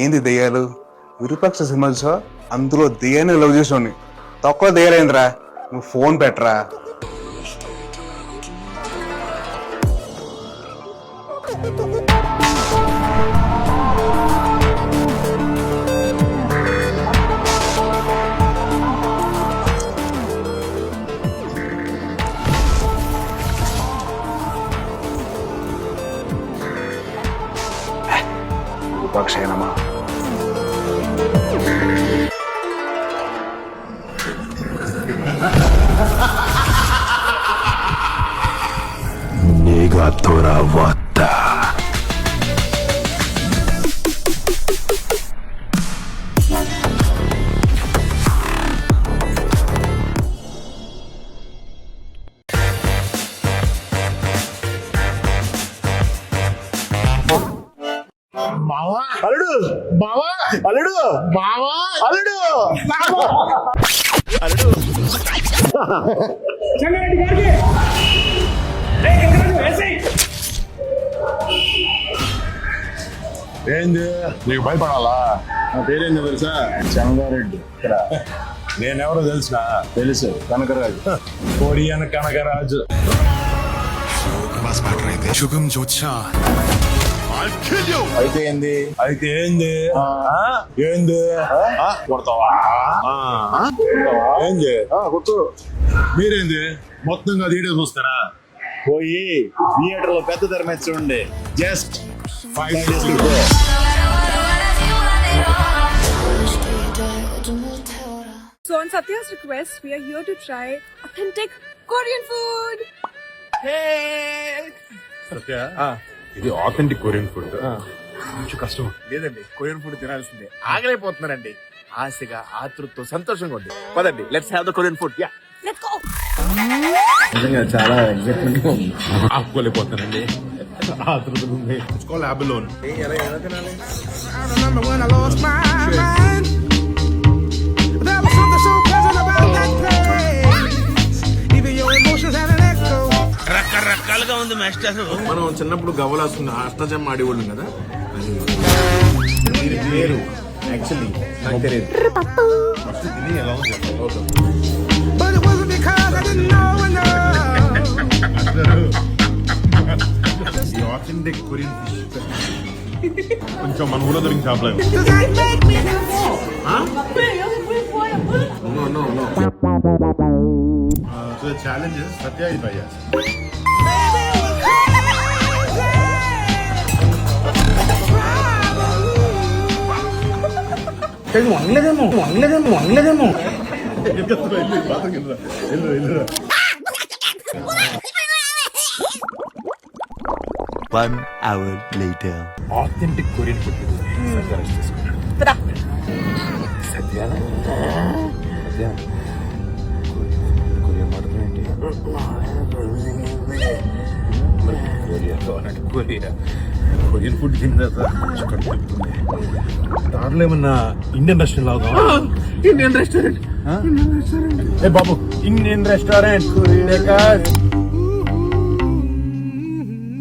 ఏంది దెయ్యాలు? విరూపాక్ష సినిమా చూసా? అందులో దెయ్యాన్ని లవ్ చేసావు. తక్కువ దెయ్యాలేంద్రా, నువ్వు ఫోన్ పెట్టరా. విరూపాక్షేనమ్మా. 네가 돌아왔다. బావా అల్లుడు, బావా అల్లుడు, బావా అల్లుడు, అల్లుడు. ఏంది నీకు భయపడాలా? నా పేరేంది తెలుసా? చంగారెడ్డి. నేనెవరో తెలుసా? తెలుసు, కనకరాజు. కొరియన్ కనకరాజు. అయితే ఏంది? అయితే ఏంది? ఏంది కొడతావా? ఏంది కొట్టు. మీరేంది మొత్తంగా వీడియో చూస్తారా? పోయి థియేటర్ లో పెద్ద తెర మీద చూడండి. Just 5 days to go. So on Satya's request, we are here to try authentic Korean food. Hey! సత్య, ఇది ఆథెంటిక్ కొరియన్ ఫుడ్. కొంచెం కష్టం లేదండి, కొరియన్ ఫుడ్ తినాల్సిందే. ఆగలేకపోతున్నానండి. ఆశగా, ఆతృతతో, సంతోషంగా ఉంది. పదండి, let's have the Korean food. Yeah, Let's go. నిజంగా చాలా ఎగ్జైట్మెంట్ గా ఉంది. ఆపుకోలేకపోతున్నానండి, ఆతృతలు ఉంది. అబలోన్ ఎలా తినాలి? I remember when I lost my mind. There was something so pleasant about that place. Even your emotions had an echo. రకరకాలుగా ఉంది master. మనం చిన్నప్పుడు గవ్వలాసుకున్న అష్టజమ్మ ఆడేవాళ్ళం కదా, అది పేరు యాక్చువల్లీ నాకు తెలియదు. ఫస్ట్ తిని ఎలా ఉంది? But it wasn't because I didn't know enough. ఈ ఆథెంటిక్ కొరియన్ ఫిష్ కొంచెం మన ఊళ్ళో దొరికి చాపలేదు. Does that make me so challenges Satya ఇది భయ్యా. వంగలేదేమో 1 hour later. Authentic Korean food Satya Korean మాట్లాడుతుంటే కొరియన్ ఫుడ్ తిన్న దాంట్లో ఏమన్నా ఇండియన్ రెస్టారెంట్ లాగా? Indian restaurant. ఏ బాబు, ఇండియన్ రెస్టారెంట్